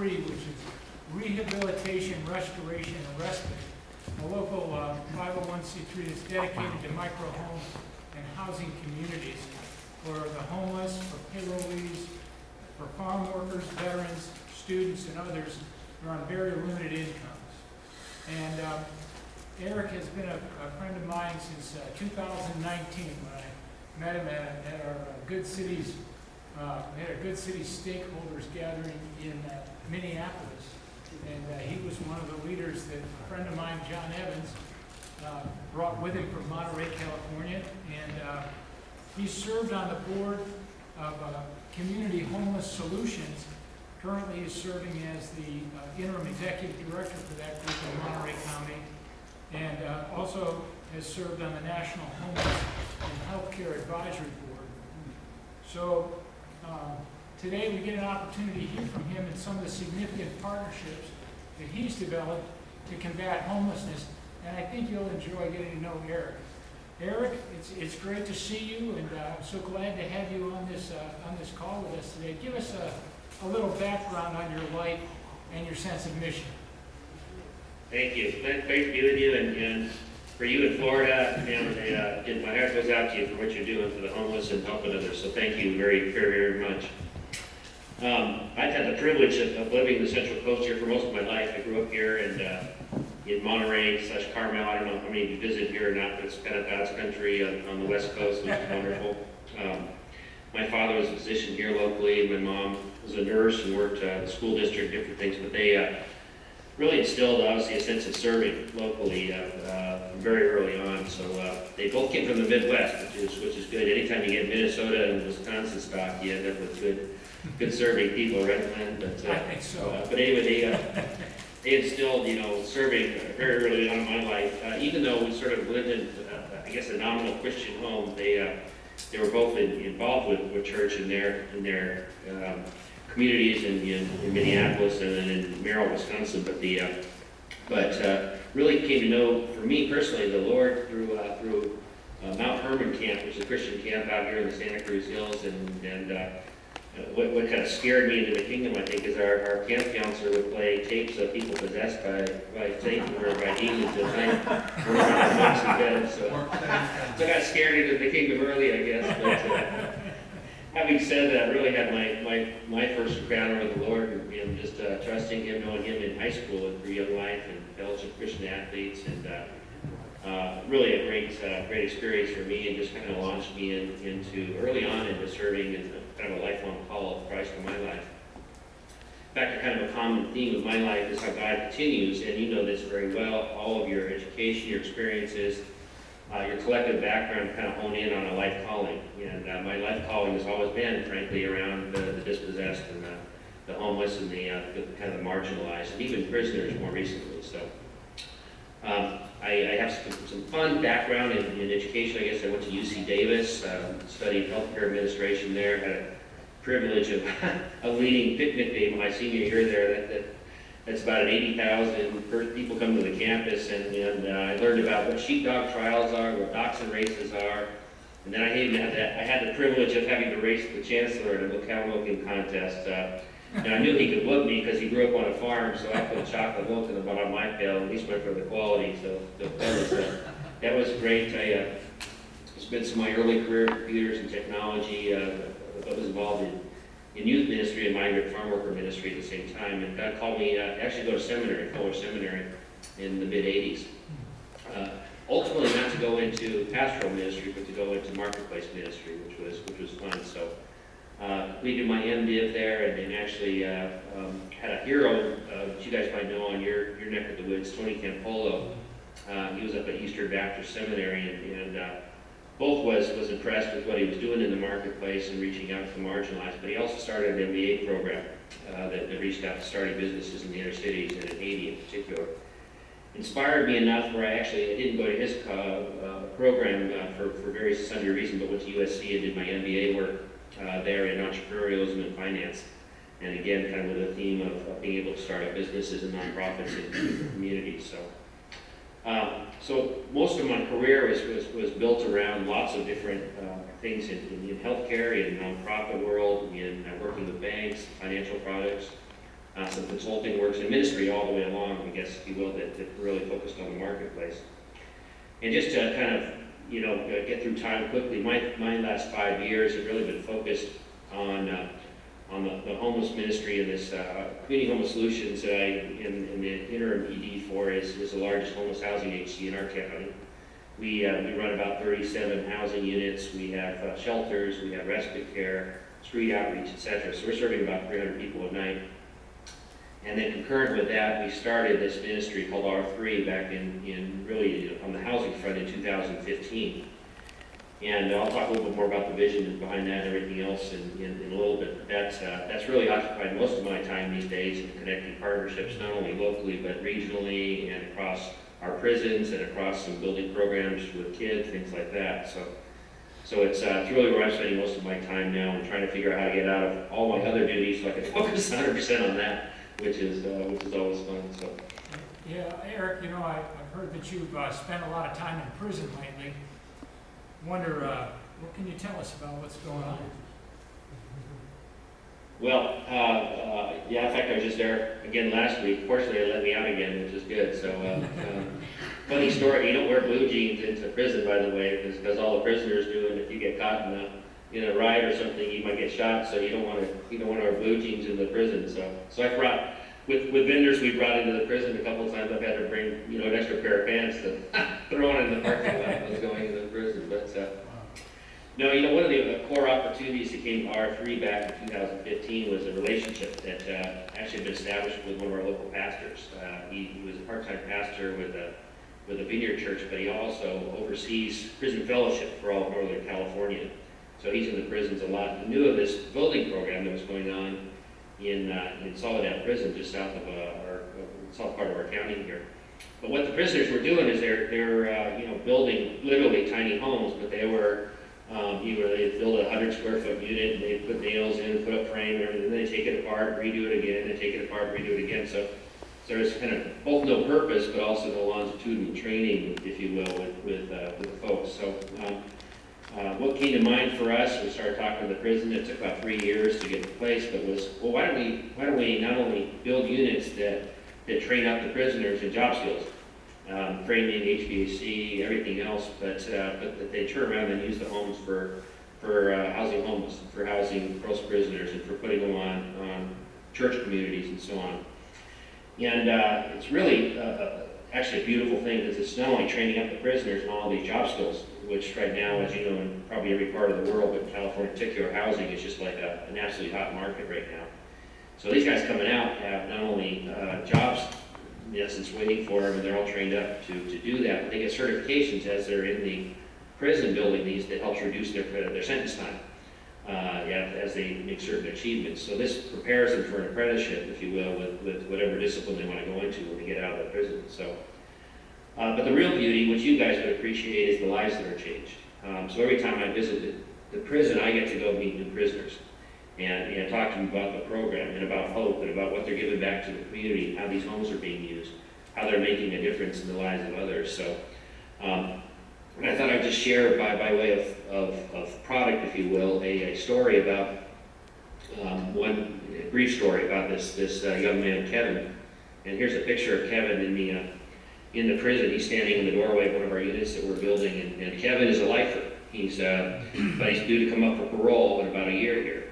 3, which is Rehabilitation, Restoration, and Respite, a local 501c3 that's dedicated to micro home and housing communities for the homeless, for payrollees, for farm workers, veterans, students, and others who are on very limited incomes. And Eric has been a friend of mine since 2019 when I met him at our Good Cities, we had a Good Cities stakeholders gathering in Minneapolis. And he was one of the leaders that a friend of mine, John Evans, brought with him from Monterey, California. And he served on the board of Community Homeless Solutions. Currently he's serving as the interim executive director for that group in Monterey County. And also has served on the National Homeless and Healthcare Advisory Board. So today we get an opportunity to hear from him and some of the significant partnerships that he's developed to combat homelessness, and I think you'll enjoy getting to know Eric. Eric, it's great to see you, and I'm so glad to have you on this call with us today. Give us a little background on your life and your sense of mission. Thank you. It's great to be with you, and for you in Florida, and my heart goes out to you for what you're doing for the homeless and helping others. So thank you very, very, very much. I've had the privilege of living the Central Coast here for most of my life. I grew up here and in Monterey/Carmel. I don't know how many of you visit here or not, but it's kind of God's country on the West Coast, which is wonderful. My father was a physician here locally, and my mom was a nurse and worked the school district, different things, but they really instilled, obviously, a sense of serving locally very early on. So they both came from the Midwest, which is good. Anytime you get Minnesota and Wisconsin stock, you end up with good serving people, right, Glenn? I think so. But anyway, they instilled, serving very early on in my life. Even though we sort of lived in, I guess, a nominal Christian home, they were both involved with church in their communities in Minneapolis and then in Merrill, Wisconsin. But really came to know, for me personally, the Lord through Mount Hermon Camp, which is a Christian camp out here in the Santa Cruz Hills, and what kind of scared me into the kingdom, I think, is our camp counselor would play tapes of people possessed by Satan or by demons at night. We're in monks in bed, so I got scared into the kingdom early, I guess. But having said that, I really had my first encounter with the Lord, and just trusting Him, knowing Him in high school and through Young Life and Fellowship Christian Athletes, and really a great experience for me, and just kind of launched me into early on into serving and kind of a lifelong call of Christ in my life. In fact, kind of a common theme of my life is how God continues, and you know this very well, all of your education, your experiences, your collective background kind of hone in on a life calling. And my life calling has always been, frankly, around the dispossessed and the homeless and the kind of the marginalized, and even prisoners more recently. So I have some fun background in education. I guess I went to UC Davis, studied healthcare administration there, had a privilege of leading picnic day my senior year there. That's about 80,000 people come to the campus, and I learned about what sheepdog trials are, what dachshund races are, and then I had the privilege of having to race the chancellor in a cow milking contest. And I knew he could whoop me because he grew up on a farm, so I put chocolate milk in the bottom of my pail, at least went for the quality. So that was great. I spent some of my early career in computers and technology. I was involved in youth ministry and migrant farm worker ministry at the same time. And God called me to actually go to seminary, Cohort seminary, in the mid-'80s. Ultimately, not to go into pastoral ministry, but to go into marketplace ministry, which was fun. So we did my MDiv there, and then actually had a hero that you guys might know on your neck of the woods, Tony Campolo. He was up at Eastern Baptist Seminary, and both was impressed with what he was doing in the marketplace and reaching out to the marginalized. But he also started an MBA program that reached out to starting businesses in the inner cities and in Haiti in particular. Inspired me enough where I didn't go to his program for various sundry reasons, but went to USC and did my MBA work there in entrepreneurialism and finance. And again, kind of with a theme of being able to start up businesses and nonprofits in different communities. So most of my career was built around lots of different things in healthcare, in nonprofit world, in working with banks, financial products, some consulting works and ministry all the way along, I guess, if you will, that really focused on the marketplace. And just to kind of, get through time quickly, my last 5 years have really been focused on the homeless ministry and this Community Homeless Solutions that I am the interim ED for is the largest homeless housing agency in our county. We run about 37 housing units. We have shelters, we have respite care, street outreach, etc. So we're serving about 300 people a night. And then concurrent with that, we started this ministry called R3 back in really on the housing front in 2015. And I'll talk a little bit more about the vision behind that and everything else in a little bit. But that's really occupied most of my time these days in connecting partnerships, not only locally but regionally and across our prisons and across some building programs with kids, things like that. So it's really where I'm spending most of my time now and trying to figure out how to get out of all my other duties so I can focus 100% on that, which is always fun. So. Yeah, Eric, I've heard that you've spent a lot of time in prison lately. Wonder, what can you tell us about what's going on? Well, yeah, in fact, I was just there again last week. Fortunately, they let me out again, which is good. So, funny story, you don't wear blue jeans into prison, by the way, because all the prisoners do, and if you get caught in a riot or something, you might get shot, so you don't want to wear blue jeans in the prison. So I brought, with vendors we brought into the prison a couple of times, I've had to bring, an extra pair of pants to throw on in the parking lot when I was going into the prison. But no, one of the core opportunities that came to R3 back in 2015 was a relationship that actually had been established with one of our local pastors. He was a part-time pastor with a vineyard church, but he also oversees prison fellowship for all of Northern California. So he's in the prisons a lot. He knew of this building program that was going on in Soledad Prison, just south of our south part of our county here. But what the prisoners were doing is they're building literally tiny homes, but they were they'd build a 100 square foot unit and they'd put nails in, put up frame and everything, and then they take it apart, redo it again, and take it apart, redo it again. So there's kind of both no purpose, but also no longitudinal training, if you will, with the folks. So what came to mind for us, we started talking to the prison. It took about 3 years to get in place, but was, well, why don't we not only build units that train up the prisoners in job skills, framing, HVAC, everything else, but that they turn around and use the homes for housing homeless, for housing post-prisoners, and for putting them on church communities and so on. And it's really actually a beautiful thing because it's not only training up the prisoners in all these job skills, which right now, as you know, in probably every part of the world, but in California in particular, housing is just like an absolutely hot market right now. So these guys coming out have not only jobs, in essence, waiting for them, and they're all trained up to do that, but they get certifications as they're in the prison building these that helps reduce their sentence time as they make certain achievements. So this prepares them for an apprenticeship, if you will, with whatever discipline they want to go into when they get out of the prison. So, but the real beauty, which you guys would appreciate, is the lives that are changed. So every time I visit the prison, I get to go meet new prisoners and talk to them about the program and about hope and about what they're giving back to the community, how these homes are being used, how they're making a difference in the lives of others. So I thought I'd just share by way of product, if you will, a story about a brief story about this young man, Kevin. And here's a picture of Kevin in the prison. He's standing in the doorway of one of our units that we're building, and Kevin is a lifer. But he's due to come up for parole in about a year here.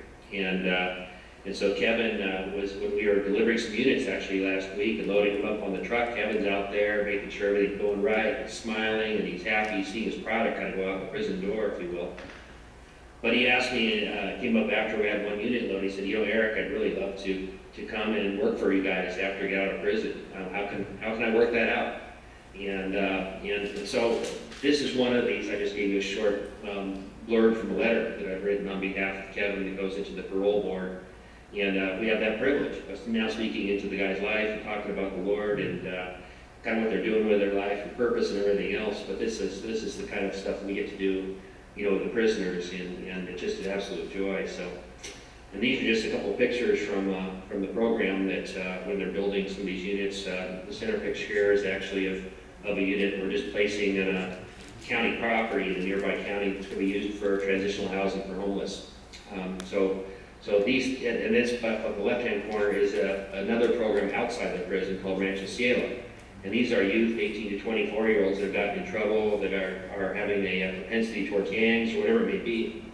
And so Kevin was, when we were delivering some units actually last week and loading them up on the truck, Kevin's out there making sure everything's going right, and smiling, and he's happy seeing his product kind of go out the prison door, if you will. But he asked me, came up after we had one unit load, he said, Eric, I'd really love to come in and work for you guys after I get out of prison. How can I work that out? And so this is one of these. I just gave you a short blurb from a letter that I've written on behalf of Kevin that goes into the parole board. And we have that privilege of now speaking into the guy's life and talking about the Lord and kind of what they're doing with their life and purpose and everything else. But this is the kind of stuff we get to do, with the prisoners, and it's just an absolute joy. So, and these are just a couple of pictures from the program that when they're building some of these units. The center picture here is actually of a unit we're just placing in a county property in a nearby county that's going to be used for transitional housing for homeless. So So these, and this, up the left-hand corner is another program outside the prison called Rancho Cielo. And these are youth, 18 to 24-year-olds that have gotten in trouble, that are having a propensity towards gangs or whatever it may be.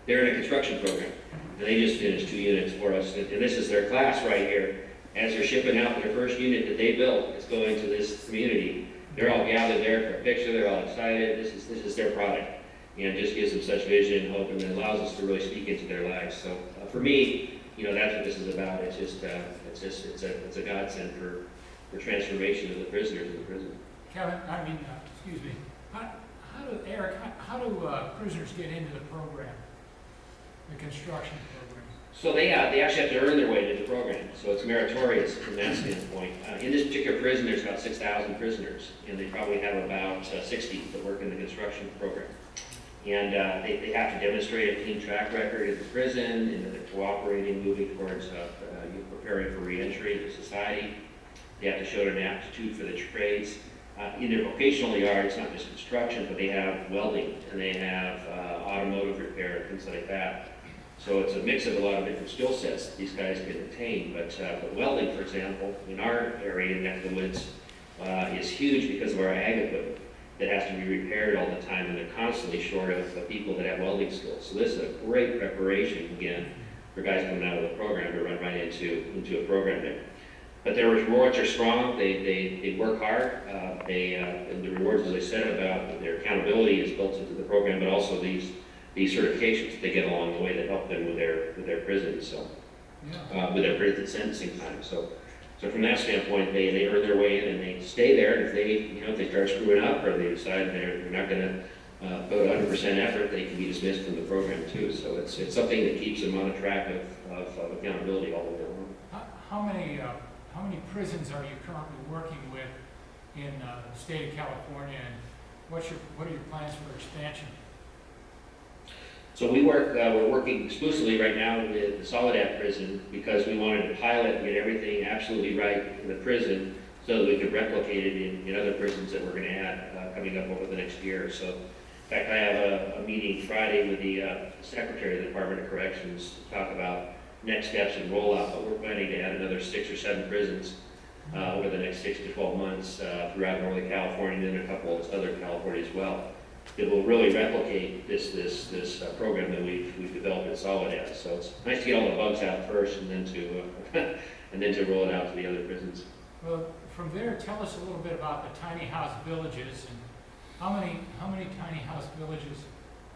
They're in a construction program, and they just finished 2 units for us. And this is their class right here. As they're shipping out their first unit that they built, it's going to this community. They're all gathered there for a picture. They're all excited. This is their product, and it just gives them such vision and hope, and it allows us to really speak into their lives. So for me, that's what this is about. It's a godsend for transformation of the prisoners in the prison. Kevin, excuse me, Eric, how do prisoners get into the program, the construction program? So they actually have to earn their way to the program, so it's meritorious from that standpoint. In this particular prison, there's about 6,000 prisoners, and they probably have about 60 that work in the construction program. And they have to demonstrate a clean track record in the prison, and that they're cooperating, moving towards preparing for reentry into society. They have to show an aptitude for the trades. In their vocational yard, it's not just construction, but they have welding, and they have automotive repair and things like that. So it's a mix of a lot of different skill sets that these guys can attain. But welding, for example, in our area in neck of the woods, is huge because of our ag equipment that has to be repaired all the time, and they're constantly short of people that have welding skills. So this is a great preparation, again, for guys coming out of the program to run right into a program there. But their rewards are strong. They work hard. And the rewards, as I said, about their accountability is built into the program, but also these certifications they get along the way that help them with their prison, so with their prison sentencing time. So from that standpoint, they earn their way in and they stay there. And if they start screwing up or they decide they're not going to put 100% effort, they can be dismissed from the program too. So it's something that keeps them on a track of accountability all the way along. How many prisons are you currently working with in the state of California, and what are your plans for expansion? So we're working exclusively right now with the Soledad prison because we wanted to pilot and get everything absolutely right in the prison so that we could replicate it in other prisons that we're going to add coming up over the next year or so. In fact, I have a meeting Friday with the Secretary of the Department of Corrections to talk about next steps and rollout, but we're planning to add another 6 or 7 prisons over the next 6 to 12 months throughout Northern California and a couple of other California as well. It will really replicate this program that we've developed at Soledad. So it's nice to get all the bugs out first, and then to roll it out to the other prisons. Well, from there, tell us a little bit about the tiny house villages, and how many tiny house villages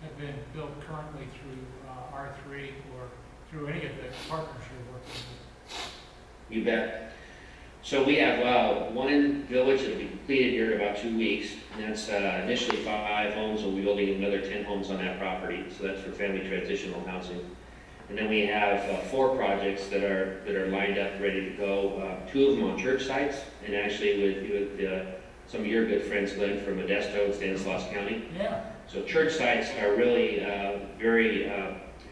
have been built currently through R3 or through any of the partners you're working with? You bet. So we have one village that will be completed here in about 2 weeks, and that's initially 5 homes. We'll be building another 10 homes on that property, so that's for family transitional housing. And then we have 4 projects that are lined up, ready to go. 2 of them on church sites, and actually with some of your good friends, Glenn, from Modesto and Stanislaus County. Yeah. So church sites are really very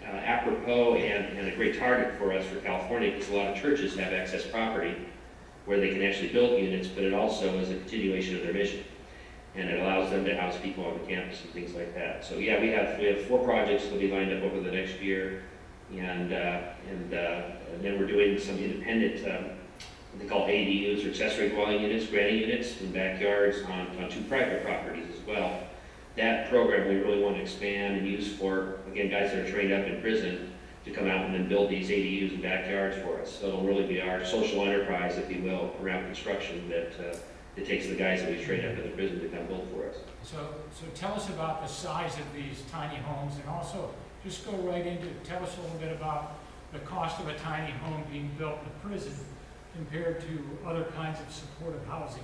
apropos and a great target for us for California, because a lot of churches have excess property where they can actually build units, but it also is a continuation of their mission, and it allows them to house people on the campus and things like that. So yeah, we have 4 projects that will be lined up over the next year, and then we're doing some independent, what they call ADUs, or accessory dwelling units, granny units, in backyards on 2 private properties as well. That program we really want to expand and use for, again, guys that are trained up in prison to come out and then build these ADUs in backyards for us. So it'll really be our social enterprise, if you will, around construction that takes the guys that we've trained up in the prison to come build for us. So tell us about the size of these tiny homes, and also just go right into, tell us a little bit about the cost of a tiny home being built in a prison compared to other kinds of supportive housing.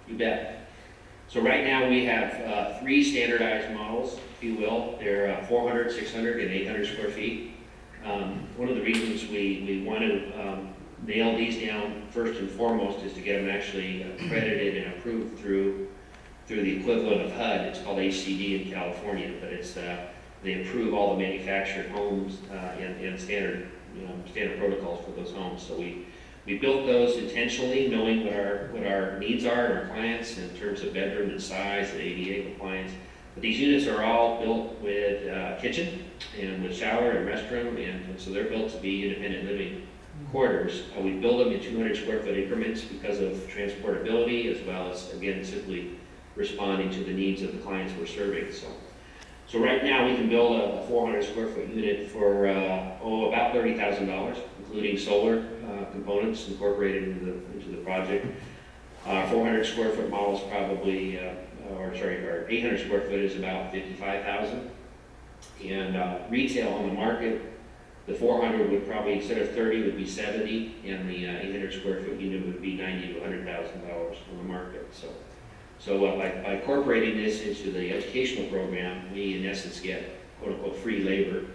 You bet. So right now we have 3 standardized models, if you will. They're 400, 600, and 800 square feet. One of the reasons we want to nail these down first and foremost is to get them actually accredited and approved through the equivalent of HUD. It's called HCD in California, but it's they approve all the manufactured homes and standard protocols for those homes. So we built those intentionally, knowing what our needs are and our clients in terms of bedroom and size and ADA compliance. But these units are all built with kitchen, and with shower and restroom, and so they're built to be independent living quarters. We build them in 200 square foot increments because of transportability, as well as, again, simply responding to the needs of the clients we're serving. So right now we can build a 400 square foot unit for about $30,000, including solar components incorporated into the project. 400 square foot model is probably, or 800 square foot is about $55,000. And retail on the market, the 400 would probably, instead of 30, would be 70, and the 800 square foot unit would be $90,000 to $100,000 on the market. So by incorporating this into the educational program, we in essence get quote unquote free labor,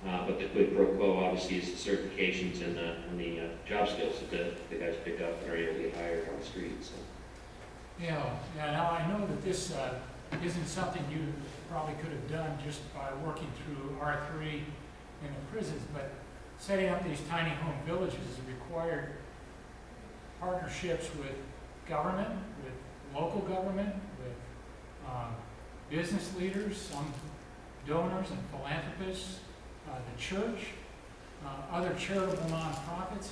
but the quid pro quo obviously is the certifications and the job skills that the guys pick up and are able to get hired on the street. So. Yeah, now I know that this isn't something you probably could have done just by working through R3 in the prisons, but setting up these tiny home villages required partnerships with government, with local government, with business leaders, some donors and philanthropists, the church, other charitable nonprofits.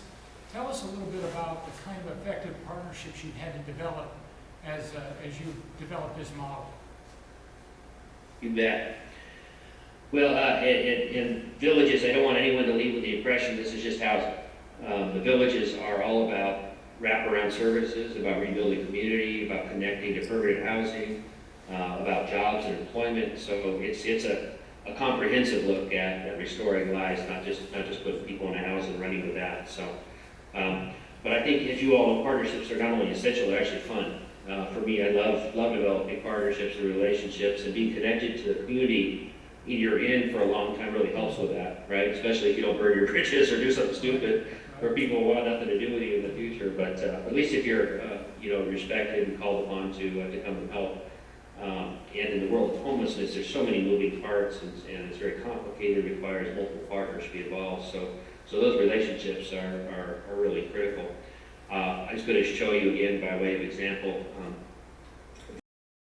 Tell us a little bit about the kind of effective partnerships you've had to develop as you developed this model. You bet. Well, in villages, I don't want anyone to leave with the impression this is just housing. The villages are all about wraparound services, about rebuilding community, about connecting to permanent housing, about jobs and employment. So it's a comprehensive look at restoring lives, not just putting people in a house and running with that. So, but I think, as you all know, partnerships are not only essential, they're actually fun. For me, I love developing partnerships and relationships, and being connected to the community you're in for a long time really helps with that, right? Especially if you don't burn your bridges or do something stupid where people want nothing to do with you in the future. But at least if you're respected and called upon to come and help. And in the world of homelessness, there's so many moving parts, and it's very complicated. It requires multiple partners to be involved. So those relationships are really critical. I'm just going to show you again by way of example.